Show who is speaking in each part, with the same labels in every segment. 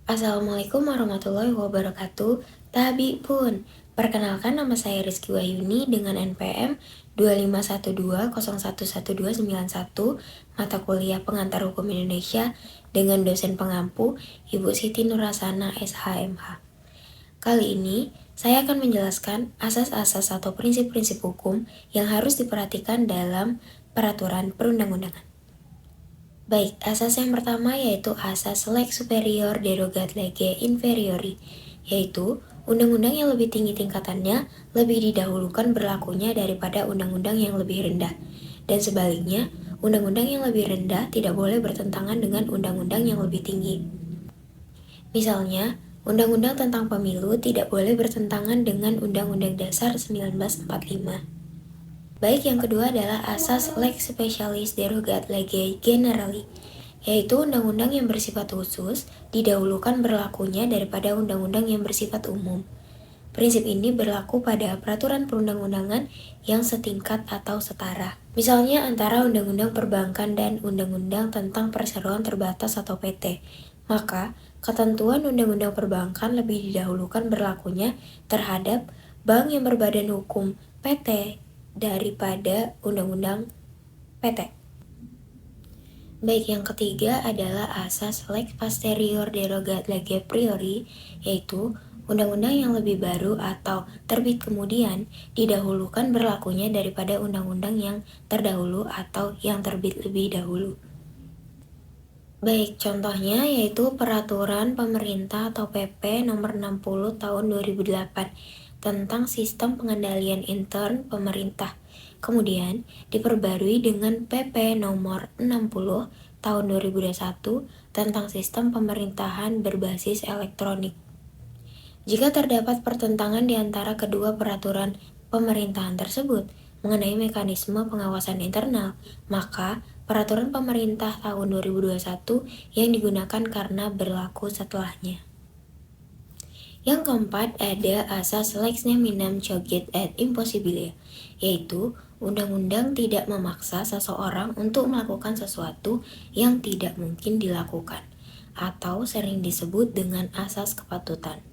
Speaker 1: Assalamualaikum warahmatullahi wabarakatuh. Tabi pun, perkenalkan nama saya Rizky Wahyuni dengan NPM 2512011291, mata kuliah Pengantar Hukum Indonesia dengan dosen pengampu Ibu Siti Nurhasana SHMH. Kali ini, saya akan menjelaskan asas-asas atau prinsip-prinsip hukum yang harus diperhatikan dalam peraturan perundang-undangan. Baik, asas yang pertama yaitu asas lex superior derogat lege inferiori, yaitu undang-undang yang lebih tinggi tingkatannya lebih didahulukan berlakunya daripada undang-undang yang lebih rendah. Dan sebaliknya, undang-undang yang lebih rendah tidak boleh bertentangan dengan undang-undang yang lebih tinggi. Misalnya, undang-undang tentang pemilu tidak boleh bertentangan dengan Undang-Undang Dasar 1945. Baik, yang kedua adalah asas lex specialis derogat lege generali, yaitu undang-undang yang bersifat khusus didahulukan berlakunya daripada undang-undang yang bersifat umum. Prinsip ini berlaku pada peraturan perundang-undangan yang setingkat atau setara. Misalnya antara Undang-Undang Perbankan dan Undang-Undang tentang Perseroan Terbatas atau PT. Maka, ketentuan Undang-Undang Perbankan lebih didahulukan berlakunya terhadap bank yang berbadan hukum PT daripada Undang-Undang PT. Baik, yang ketiga adalah asas lex posterior derogat lege priori, yaitu undang-undang yang lebih baru atau terbit kemudian didahulukan berlakunya daripada undang-undang yang terdahulu atau yang terbit lebih dahulu. Baik, contohnya yaitu Peraturan Pemerintah atau PP Nomor 60 Tahun 2008 tentang Sistem Pengendalian Intern Pemerintah. Kemudian diperbarui dengan PP Nomor 60 Tahun 2021 tentang Sistem Pemerintahan Berbasis Elektronik. Jika terdapat pertentangan di antara kedua peraturan pemerintahan tersebut mengenai mekanisme pengawasan internal, maka Peraturan Pemerintah tahun 2021 yang digunakan karena berlaku setelahnya. Yang keempat ada asas lex neminem cogit et impossibilia, yaitu undang-undang tidak memaksa seseorang untuk melakukan sesuatu yang tidak mungkin dilakukan, atau sering disebut dengan asas kepatutan.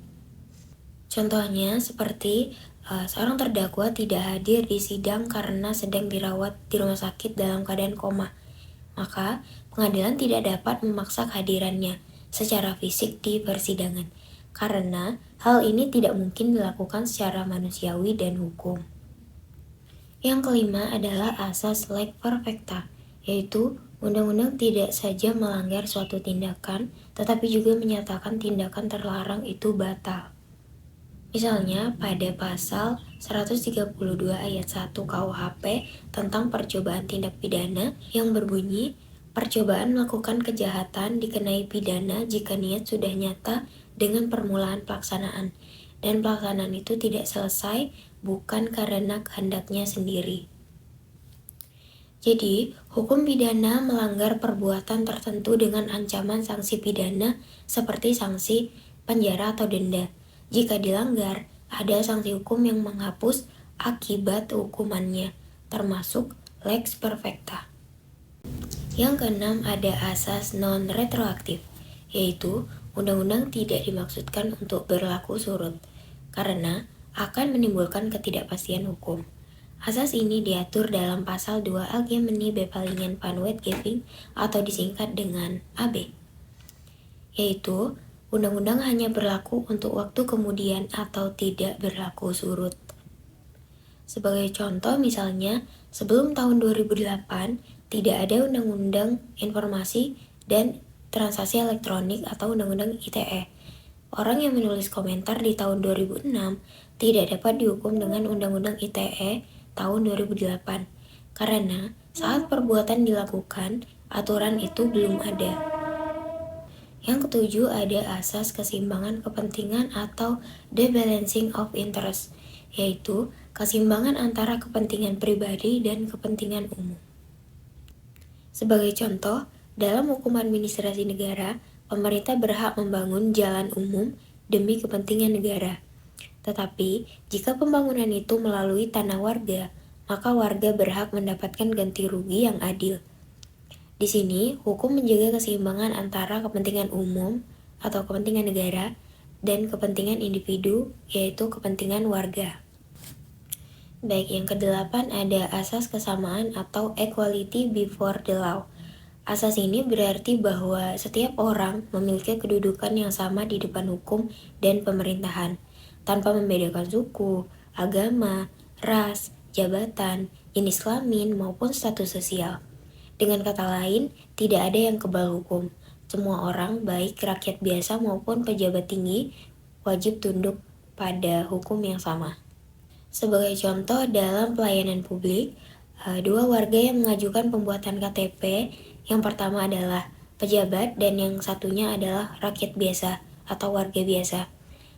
Speaker 1: Contohnya seperti seorang terdakwa tidak hadir di sidang karena sedang dirawat di rumah sakit dalam keadaan koma, maka pengadilan tidak dapat memaksa kehadirannya secara fisik di persidangan, karena hal ini tidak mungkin dilakukan secara manusiawi dan hukum. Yang kelima adalah asas lex perfecta, yaitu undang-undang tidak saja melanggar suatu tindakan, tetapi juga menyatakan tindakan terlarang itu batal. Misalnya pada pasal 132 ayat 1 KUHP tentang percobaan tindak pidana yang berbunyi, percobaan melakukan kejahatan dikenai pidana jika niat sudah nyata dengan permulaan pelaksanaan, dan pelaksanaan itu tidak selesai bukan karena kehendaknya sendiri. Jadi, hukum pidana melanggar perbuatan tertentu dengan ancaman sanksi pidana seperti sanksi penjara atau denda. Jika dilanggar, ada sanksi hukum yang menghapus akibat hukumannya, termasuk lex perfecta. Yang keenam ada asas non-retroaktif, yaitu undang-undang tidak dimaksudkan untuk berlaku surut, karena akan menimbulkan ketidakpastian hukum. Asas ini diatur dalam pasal 2 Algemene Bepalingen van Wetgeving atau disingkat dengan AB, yaitu undang-undang hanya berlaku untuk waktu kemudian atau tidak berlaku surut. Sebagai contoh misalnya, sebelum tahun 2008, tidak ada Undang-Undang Informasi dan Transaksi Elektronik atau Undang-Undang ITE. Orang yang menulis komentar di tahun 2006 tidak dapat dihukum dengan Undang-Undang ITE tahun 2008, karena saat perbuatan dilakukan, aturan itu belum ada. Yang ketujuh ada asas keseimbangan kepentingan atau the balancing of interest, yaitu keseimbangan antara kepentingan pribadi dan kepentingan umum. Sebagai contoh, dalam hukum administrasi negara, pemerintah berhak membangun jalan umum demi kepentingan negara. Tetapi, jika pembangunan itu melalui tanah warga, maka warga berhak mendapatkan ganti rugi yang adil. Di sini, hukum menjaga keseimbangan antara kepentingan umum atau kepentingan negara, dan kepentingan individu, yaitu kepentingan warga. Baik, yang kedelapan ada asas kesamaan atau equality before the law. Asas ini berarti bahwa setiap orang memiliki kedudukan yang sama di depan hukum dan pemerintahan, tanpa membedakan suku, agama, ras, jabatan, jenis kelamin, maupun status sosial. Dengan kata lain, tidak ada yang kebal hukum. Semua orang, baik rakyat biasa maupun pejabat tinggi, wajib tunduk pada hukum yang sama. Sebagai contoh, dalam pelayanan publik, dua warga yang mengajukan pembuatan KTP, yang pertama adalah pejabat dan yang satunya adalah rakyat biasa atau warga biasa,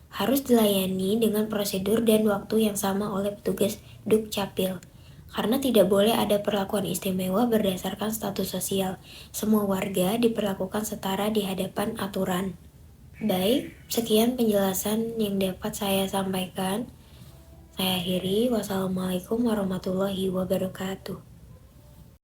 Speaker 1: harus dilayani dengan prosedur dan waktu yang sama oleh petugas Dukcapil. Karena tidak boleh ada perlakuan istimewa berdasarkan status sosial, semua warga diperlakukan setara di hadapan aturan. Baik, sekian penjelasan yang dapat saya sampaikan. Saya akhiri, wassalamualaikum warahmatullahi wabarakatuh.